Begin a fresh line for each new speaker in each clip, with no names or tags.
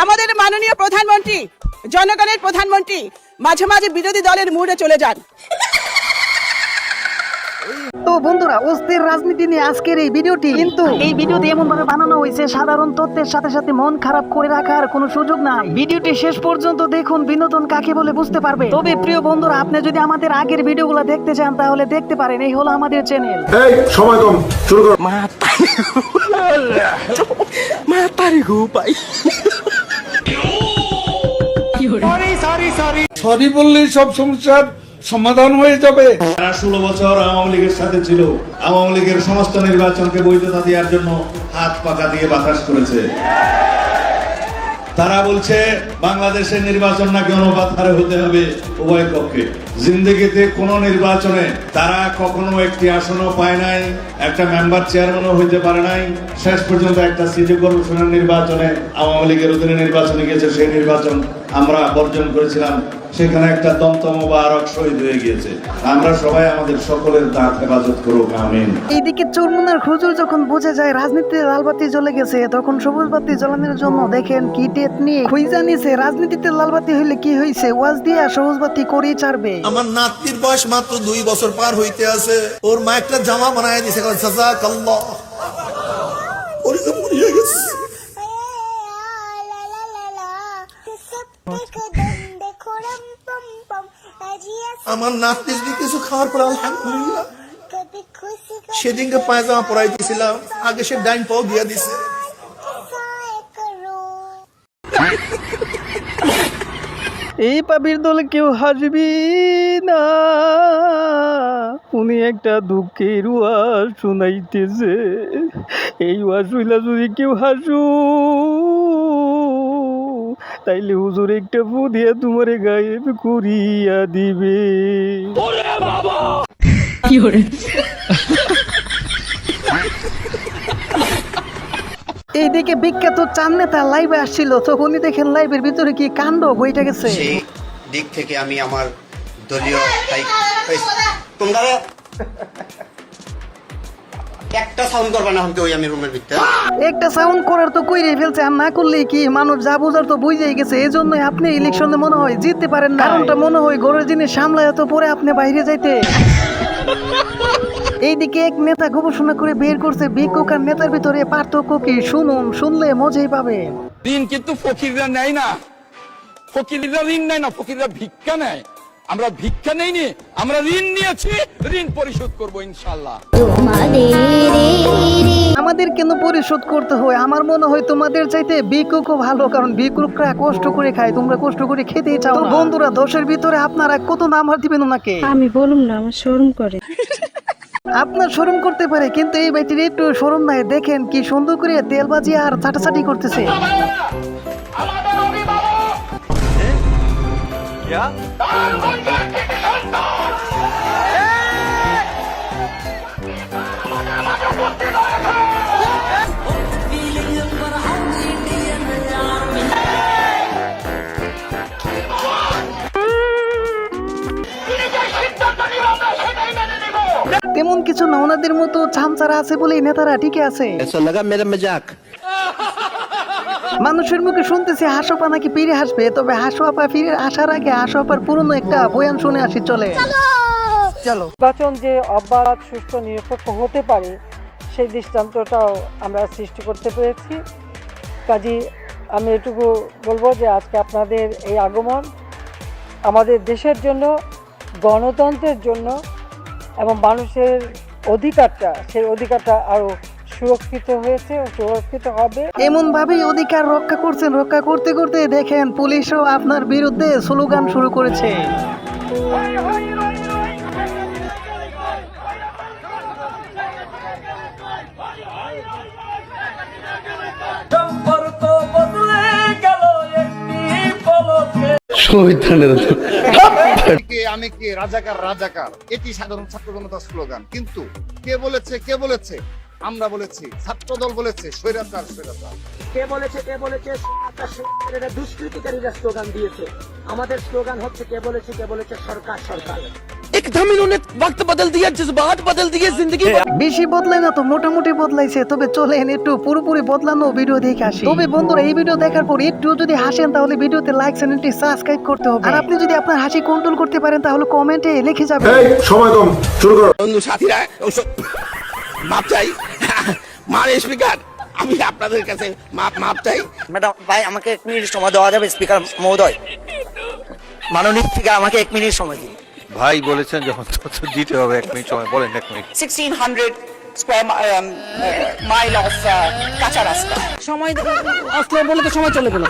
আমাদের মাননীয় প্রধানমন্ত্রী, জনগণের প্রধানমন্ত্রী মাঝে মাঝে বিরোধী দলের মুডে চলে যান।
তো বন্ধুরা, অস্থির রাজনীতি নিয়ে আজকের এই ভিডিওটি, কিন্তু এই ভিডিওটি এমন ভাবে বানানো হয়েছে সাধারণ তথ্যের সাথে সাথে মন খারাপ করে রাখার কোনো সুযোগ নাই। ভিডিওটি শেষ পর্যন্ত দেখুন, বিনোদন কাকে বলে বুঝতে পারবে। তবে প্রিয় বন্ধুরা, আপনি যদি আমাদের আগের ভিডিওগুলো দেখতে চান তাহলে দেখতে পারেন, এই হলো আমাদের চ্যানেল।
এই সময় কম, শুরু করো।
সরি বললেই সব সমস্যার সমাধান হয়ে যাবে।
তারা 16 বছর আওয়ামী লীগের সাথে ছিল, আওয়ামী লীগের সমস্ত নির্বাচনকে বৈধতা দেওয়ার জন্য হাত পাকা দিয়ে বাতাস করেছে। তারা বলছে বাংলাদেশের নির্বাচন নাকি অনুপাত হারে হতে হবে উভয় পক্ষে। জিন্দেগিতে কোন নির্বাচনে তারা কখনো একটি আসনও পায় নাই, একটা মেম্বার চেয়ারম্যানও হইতে পারে নাই। শেষ পর্যন্ত একটা সিটি কর্পোরেশনের নির্বাচনে আওয়ামী লীগের অধীনে নির্বাচনে গিয়েছে, সেই নির্বাচন আমরা বর্জন করেছিলাম। সেখানে একটা দমদম মুবারক শহীদ হয়ে গিয়েছে। আমরা সবাই আমাদের সকলের দাঁত হেফাজত করুক, আমিন।
এইদিকে চরমুনার হুজুর যখন বোঝা যায় রাজনীতিতে লাল বাতি জ্বলে গেছে, তখন সবুজ বাতি জ্বালানোর জন্য দেখেন কি টেট নিয়ে খুঁজা নিছে। রাজনীতিতে লাল বাতি হইলে কি হইছে, ওয়াজ দিয়া সবুজ বাতি করেই ছাড়বে।
আমার নাতির বয়স মাত্র 2 বছর পার হইতে আছে, ওর মা একটা জামা বানায় দিছে, জাযাকাল্লাহ। ওরে তো মরিয়া গেছে। আমার নাতি যদি কিছু খাওয়ার পর আলহামদুলিল্লাহ, সেদিনকে পায়জামা পরাই দিয়েছিলাম, আগে সে ডাইন পাও দিয়া দিছে।
এই পাবির দলে কেউ হাসবি না, উনি একটা দুঃখের ওয়াজ শুনাইতেছে। এই ওয়াজ শুইলা যদি কেউ হাসু, তাইলে হুজুর একটা ফু দিয়ে তোমার গায়েব করিয়া দিবে। এইদিকে বিখ্যাত চান নেতা লাইভে আসছিল, তখনই দেখেন লাইভের ভিতরে কি কাণ্ড হইটা গেছে।
সেই দিক থেকে আমি আমার দলীয় তোমরা একটা সাউন্ড করবা না, হয়তো ওই আমি রুমের ভিতরে
একটা সাউন্ড করার তো কইরে ফেলছে, আর না করলেই কি, মানুষ যা বুঝার তো বুঝেই গেছে। এই জন্যই আপনি ইলেকশনে মনে হয় জিততে পারেন না, কারণটা মনে হয় ঘরের জিনিস সামলায় তো পরে আপনি বাইরে যাইতে। এইদিকে এক নেতা গবেষণা করে বের করছে ভিক্ষুক আর নেতার ভিতরে পার্থক্য কি, শুনুন, শুনলে মজাই পাবে।
ঋণ কিন্তু ফকিররা নেয় না, ফকিররা ঋণ নেয় না, ফকিররা ভিক্ষা নেয়। আমরা ভিক্ষা নেইনি, আমরা ঋণ নিয়েছি, ঋণ পরিশোধ করব ইনশাআল্লাহ।
আমাদের কেন পরিশোধ করতে হয়? আমার মনে হয় তোমাদের চাইতে ভিক্ষুকও ভালো, কারণ ভিক্ষুকরা কষ্ট করে খায়, তোমরা কষ্ট করে খেতেই চাও না। বন্ধুরা, 10-এর ভিতরে আপনারা কত নাম্বার দিবেন ওনাকে?
আমি বলুম না, আমার শরম করে।
আপনার শরম করতে পারে, কিন্তু এই বাইটির একটু শরম নাই। দেখেন কি সুন্দর করে তেলবাজি আর চাটাচাটি করতেছে। তেমন কিছু না, ওনাদের মতো চামচারা আছে বলেই নেতারা টিকে আছে। মানুষের মুখে শুনতেছি হাসোপা নাকি ফিরে আসবে, তবে হাসোপা ফিরে আসার আগে হাসোপার পুরনো একটা বয়ান শুনে আসি, চলে চলো।
নির্বাচন যে অবাধ, সুষ্ঠু, নিরপেক্ষ হতে পারে সেই দৃষ্টান্তটাও আমরা সৃষ্টি করতে পেরেছি। কাজী আমি এটুকু বলবো যে আজকে আপনাদের এই আগমন আমাদের দেশের জন্য, গণতন্ত্রের জন্য এবং মানুষের অধিকারটা, সেই অধিকারটা আরো সুরক্ষিত হয়েছে, সুরক্ষিত হবে।
এমন ভাবেই অধিকার রক্ষা করছেন, রক্ষা করতে করতে দেখেন পুলিশও আপনার বিরুদ্ধে স্লোগান শুরু করেছে।
আমি কে রাজাকার, রাজাকার এটি সাধারণ ছাত্র জনতার স্লোগান। কিন্তু কে বলেছে, কে বলেছে? আমরা বলেছি, ছাত্রদল বলেছে স্বৈরাচার, স্বৈরাচার।
কে বলেছে, কে বলেছে? দুষ্কৃতিকারীরা স্লোগান দিয়েছে। আমাদের স্লোগান হচ্ছে কে বলেছে, কে বলেছে? সরকার, সরকার।
एकदम इन्होंने वक्त बदल दिया, जज्बात बदल दिए, जिंदगी
বেশি বদলাই না তো মোটামুটি বদলাইছে, তবে চলেন একটু পুরোপুরি বদলানো ভিডিও দেখে আসি। তবে বন্ধুরা এই ভিডিও দেখার পর একটু যদি হাসেন তাহলে ভিডিওতে লাইক চ্যানেলটি সাবস্ক্রাইব করতে হবে। আর আপনি যদি আপনার হাসি কন্ট্রোল করতে পারেন তাহলে কমেন্টে লিখে যাবেন।
এই সময় কম, শুরু করো।
বন্ধু সাথীরা মাপ চাই, মানে স্পিকার আমি আপনাদের কাছে মাপ চাই।
ম্যাডাম ভাই আমাকে 1 মিনিট সময় দেওয়া যাবে? স্পিকার মহোদয়, মাননীয় স্পিকার আমাকে 1 মিনিট সময় দিন।
ভাই বলেছেন যখন দিতে হবে 1 মিনিট সময়, বলেন 1 মিনিট।
1600 স্কয়ার মাইল অফ কাঁচা রাস্তা।
সময় আসলে বলে তো সময় চলে গেল,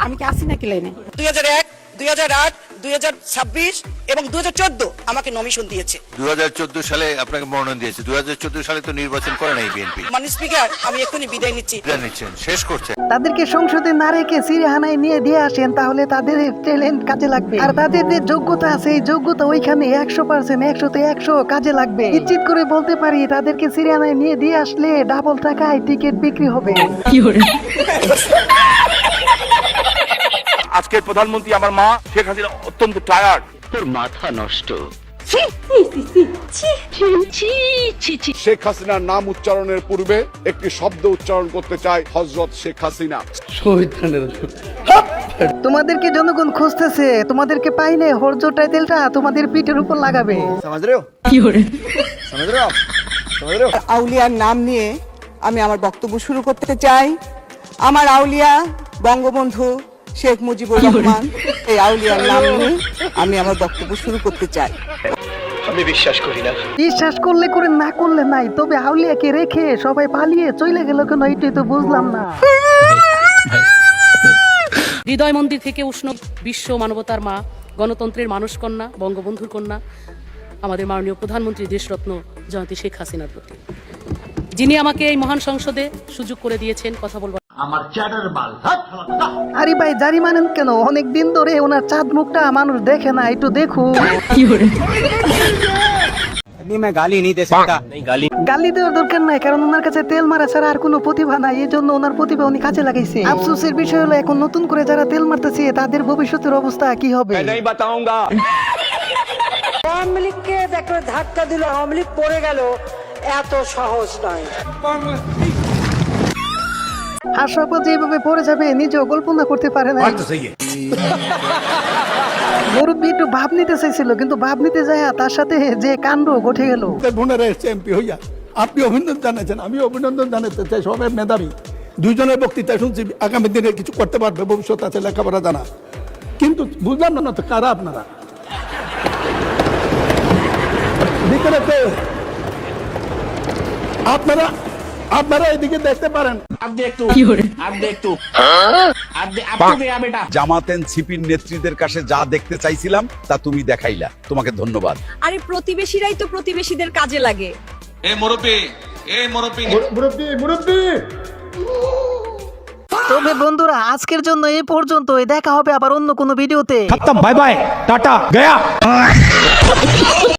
আমি কি আসি নাকি লাইনে?
2001, 2008, 2026 এবং 2014 আমাকে নমিশন দিয়েছে।
2014 সালে আপনাকে মনোনয়ন দিয়েছে, 2014 সালে তো নির্বাচন করে নাই বিএনপি।
মাননীয় স্পিকার আমি এখনই বিদায় নিচ্ছি।
নিচ্ছেন, শেষ করছে।
তাদেরকে সংসদে না রেখে সিরিয়ানায় নিয়ে দিয়ে আসেন, তাহলে তাদের ট্যালেন্ট কাজে লাগবে। আর তাদের যে যোগ্যতা আছে এই যোগ্যতা ওইখানে 100%, 100তে 100 কাজে লাগবে। নিশ্চিত করে বলতে পারি তাদেরকে সিরিয়ানায় নিয়ে দিয়ে আসলে ডাবল টাকায় টিকিট বিক্রি হবে।
আজকের প্রধানমন্ত্রী আমার মা শেখ হাসিনা অত্যন্ত টায়ার্ড।
তোর মাথা নষ্ট।
শেখ হাসিনার নাম উচ্চারণের পূর্বে একটি শব্দ উচ্চারণ করতে চাই, হযরত শেখ হাসিনা।
তোমাদেরকে জনগণ খুঁজতেছে, তোমাদেরকে পাইলে হরজো টাইটেলটা তোমাদের পিঠের উপর লাগাবে।
আউলিয়ার নাম নিয়ে আমি আমার বক্তব্য শুরু করতে চাই। আমার আউলিয়া বঙ্গবন্ধু শেখ মুজিবুর রহমান, এই আউলিয়ার নাম নিয়ে আমি আমার বক্তব্য শুরু করতে চাই।
বিশ্বাস করলে করে না করলে নাই, তবে আউলিয়াকে রেখে সবাই পালিয়ে চলে গেল কেন এটাই তো বুঝলাম না।
হৃদয় মন্দির থেকে উষ্ণ বিশ্ব মানবতার মা, গণতন্ত্রের মানুষ কন্যা, বঙ্গবন্ধুর কন্যা, আমাদের মাননীয় প্রধানমন্ত্রী দেশরত্ন জয়ন্তী শেখ হাসিনার প্রতি, যিনি আমাকে এই মহান সংসদে সুযোগ করে দিয়েছেন কথা বলবার।
আরে ভাই জারি মানেন কেন? অনেক দিন ধরে ওনার চাঁদ মুখটা মানুষ দেখে না, একটু দেখুন। গালি দেওয়ার দরকার নাই, কারণ ওনার কাছে তেল মারা ছাড়া আর কোনো প্রতিভা নাই, এই জন্য ওনার প্রতিভা উনি কাজে লাগাইছে। আফসোসের বিষয় হলো এখন নতুন করে যারা তেল মারতেছে তাদের ভবিষ্যতের অবস্থা কি হবে।
আওয়ামী লীগকে দেখো ধাক্কা দিল, আওয়ামী লীগ পড়ে গেল, এত সহজ নয়।
হাসপাতাল যেভাবে পড়ে যাবে নিজেও কল্পনা করতে পারে না। মুরব্বী একটু ভাব নিতে চাইছিল, কিন্তু ভাব নিতে যায় তার সাথে যে কাণ্ড ঘটে গেল।
বোনেরা এসছে এমপি হইয়া, আপনি অভিনন্দন জানাচ্ছেন, আমি অভিনন্দন জানাতে চাই। সবাই মেধাবী, দুইজনের বক্তৃতা শুনছি, আগামী দিনে কিছু করতে পারবে, ভবিষ্যৎ আছে, লেখাপড়া জানা। কিন্তু বুঝলাম না তো কারা আপনারা ভিতরে তো আপনারা এদিকে দেখতে পারেন।
জামাত এনসিপির নেত্রীদের কাছে যা দেখতে চাইছিলাম তা তুমি দেখাইলা, তোমাকে ধন্যবাদ।
আরে প্রতিবেশীরাই তো প্রতিবেশীদের কাজে লাগে।
তবে বন্ধুরা আজকের জন্য এই পর্যন্তই, দেখা হবে আবার অন্য কোনো ভিডিওতে।
Bye bye, tata, Gaya.